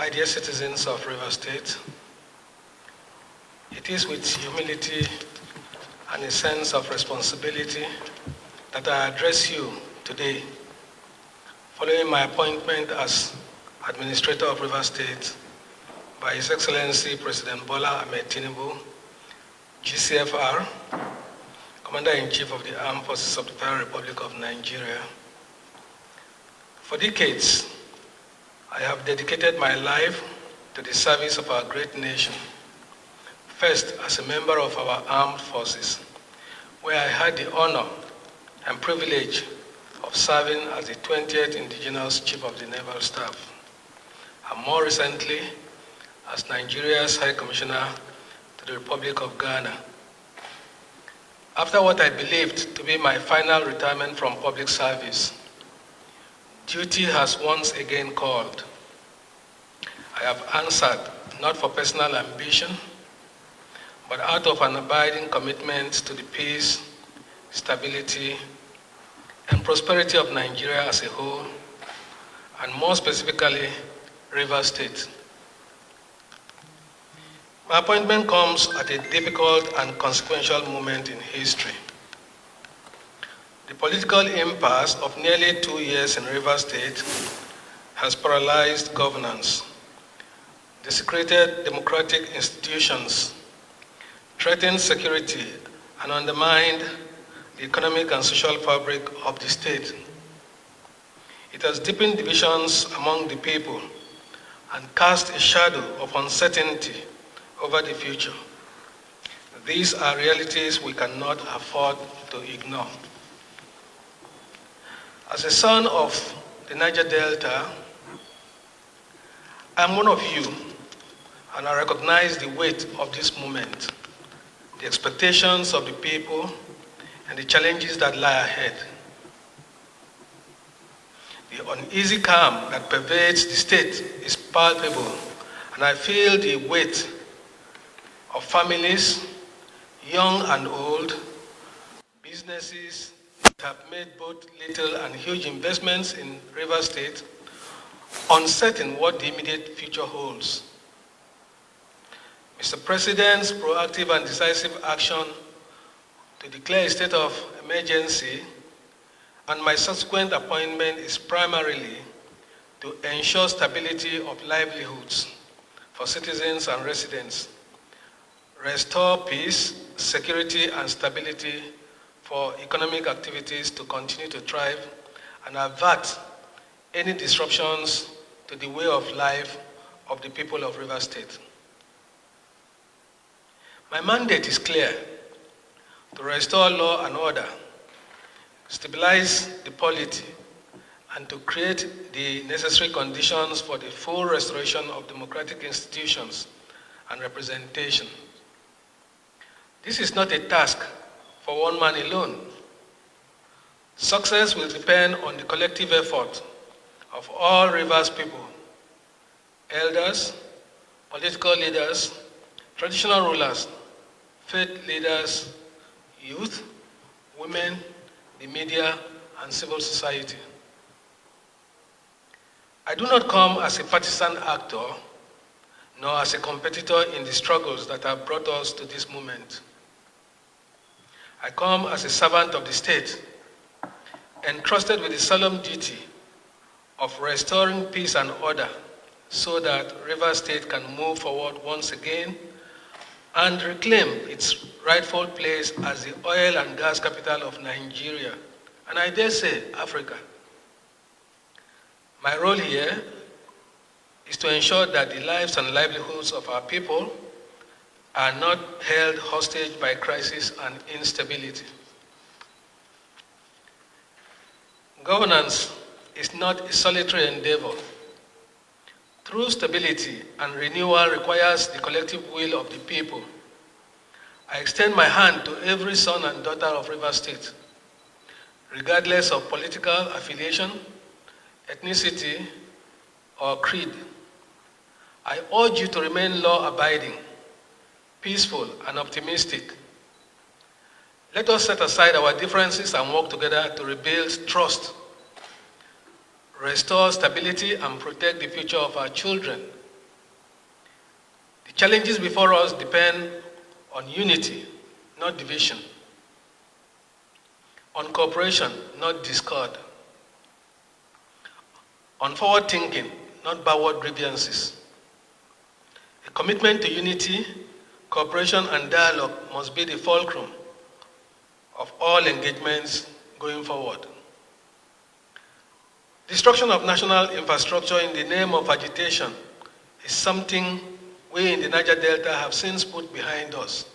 My dear citizens of River State, it is with humility and a sense of responsibility that I address you today, following my appointment as Administrator of River State by His Excellency President Bola Ahmed Tinubu, GCFR, Commander-in-Chief of the Armed Forces of the Federal Republic of Nigeria. For decades, I have dedicated my life to the service of our great nation, first as a member of our armed forces, where I had the honor and privilege of serving as the 20th Indigenous Chief of the Naval Staff, and more recently, as Nigeria's High Commissioner to the Republic of Ghana. After what I believed to be my final retirement from public service, duty has once again called. I have answered not for personal ambition, but out of an abiding commitment to the peace, stability, and prosperity of Nigeria as a whole, and more specifically, River State. My appointment comes at a difficult and consequential moment in history. The political impasse of nearly 2 years in River State has paralyzed governance, desecrated democratic institutions, threatened security, and undermined the economic and social fabric of the state. It has deepened divisions among the people and cast a shadow of uncertainty over the future. These are realities we cannot afford to ignore. As a son of the Niger Delta, I'm one of you, and I recognize the weight of this moment, the expectations of the people, and the challenges that lie ahead. The uneasy calm that pervades the state is palpable, and I feel the weight of families, young and old, businesses that have made both little and huge investments in River State, uncertain what the immediate future holds. Mr. President's proactive and decisive action to declare a state of emergency and my subsequent appointment is primarily to ensure stability of livelihoods for citizens and residents, restore peace, security, and stability for economic activities to continue to thrive, and avert any disruptions to the way of life of the people of River State. My mandate is clear: to restore law and order, stabilize the polity, and to create the necessary conditions for the full restoration of democratic institutions and representation. This is not a task for one man alone. Success will depend on the collective effort of all Rivers people, elders, political leaders, traditional rulers, faith leaders, youth, women, the media, and civil society. I do not come as a partisan actor, nor as a competitor in the struggles that have brought us to this moment. I come as a servant of the state, entrusted with the solemn duty of restoring peace and order so that River State can move forward once again and reclaim its rightful place as the oil and gas capital of Nigeria, and I dare say Africa. My role here is to ensure that the lives and livelihoods of our people are not held hostage by crisis and instability. Governance is not a solitary endeavor. True stability and renewal requires the collective will of the people. I extend my hand to every son and daughter of River State, regardless of political affiliation, ethnicity, or creed. I urge you to remain law-abiding, peaceful, and optimistic. Let us set aside our differences and work together to rebuild trust, restore stability, and protect the future of our children The challenges before us depend on unity, not division, on cooperation, not discord, on forward thinking, not backward grievances. A commitment to unity, cooperation, and dialogue must be the fulcrum of all engagements going forward. Destruction of national infrastructure in the name of agitation is something we in the Niger Delta have since put behind us.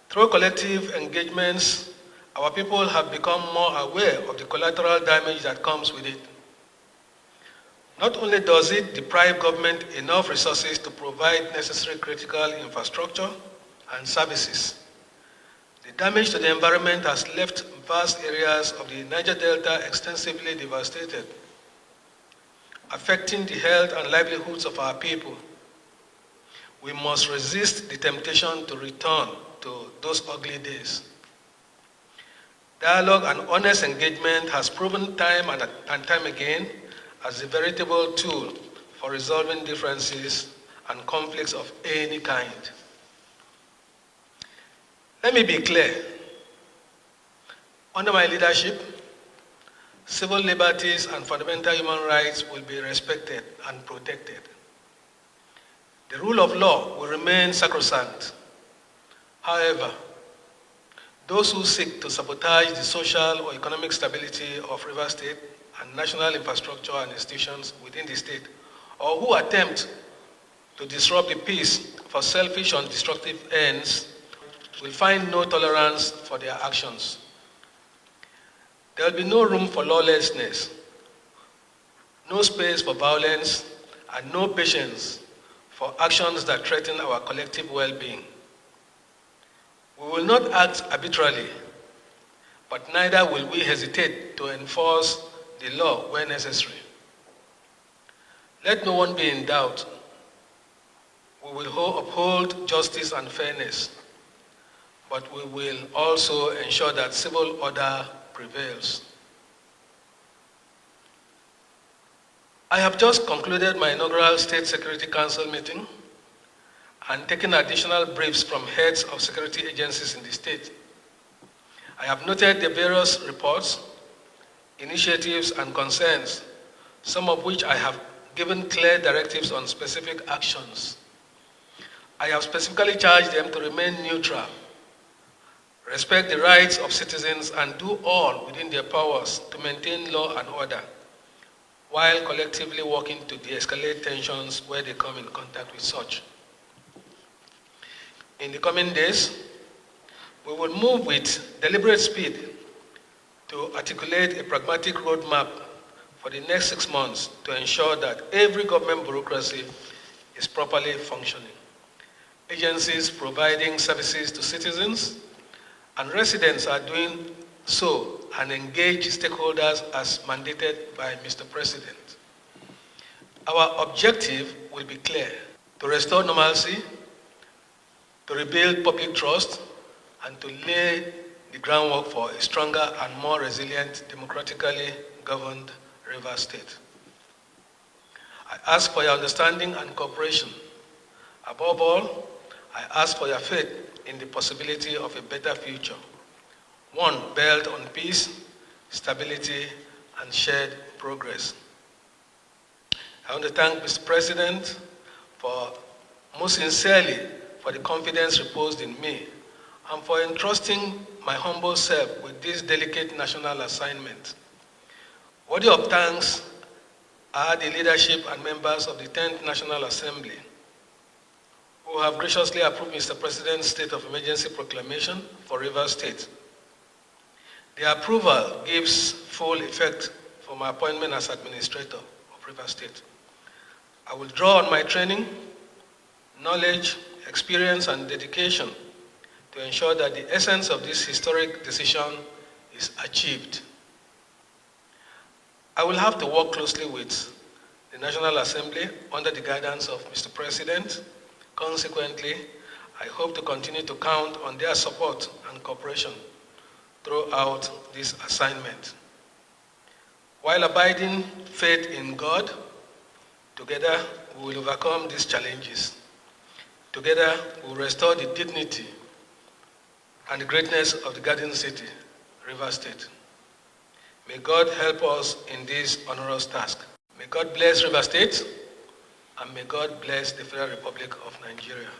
Through collective engagements, our people have become more aware of the collateral damage that comes with it. Not only does it deprive government enough resources to provide necessary critical infrastructure and services, the damage to the environment has left vast areas of the Niger Delta extensively devastated, affecting the health and livelihoods of our people. We must resist the temptation to return to those ugly days. Dialogue and honest engagement has proven time and time again as a veritable tool for resolving differences and conflicts of any kind. Let me be clear. Under my leadership, civil liberties and fundamental human rights will be respected and protected. The rule of law will remain sacrosanct. However, those who seek to sabotage the social or economic stability of Rivers State and national infrastructure and institutions within the state, or who attempt to disrupt the peace for selfish and destructive ends, will find no tolerance for their actions. There will be no room for lawlessness, no space for violence, and no patience for actions that threaten our collective well-being. We will not act arbitrarily, but neither will we hesitate to enforce the law where necessary. Let no one be in doubt. We will uphold justice and fairness, but we will also ensure that civil order prevails. I have just concluded my inaugural State Security Council meeting and taken additional briefs from heads of security agencies in the state. I have noted the various reports, initiatives, and concerns, some of which I have given clear directives on specific actions. I have specifically charged them to remain neutral, respect the rights of citizens, and do all within their powers to maintain law and order, while collectively working to de-escalate tensions where they come in contact with such. In the coming days, we will move with deliberate speed to articulate a pragmatic roadmap for the next 6 months to ensure that every government bureaucracy is properly functioning. Agencies providing services to citizens and residents are doing so and engage stakeholders as mandated by Mr. President. Our objective will be clear: to restore normalcy, to rebuild public trust, and to lay the groundwork for a stronger and more resilient, democratically governed Rivers State. I ask for your understanding and cooperation. Above all, I ask for your faith in the possibility of a better future, one built on peace, stability, and shared progress. I want to thank Mr. President for most sincerely for the confidence reposed in me and for entrusting my humble self with this delicate national assignment. Worthy of thanks are the leadership and members of the 10th National Assembly who have graciously approved Mr. President's state of emergency proclamation for Rivers State. The approval gives full effect for my appointment as administrator of Rivers State. I will draw on my training, knowledge, experience, and dedication to ensure that the essence of this historic decision is achieved. I will have to work closely with the National Assembly under the guidance of Mr. President. Consequently, I hope to continue to count on their support and cooperation throughout this assignment. While abiding faith in God, together we will overcome these challenges. Together, we will restore the dignity and the greatness of the Garden City, Rivers State. May God help us in this onerous task. May God bless Rivers State, and may God bless the Federal Republic of Nigeria.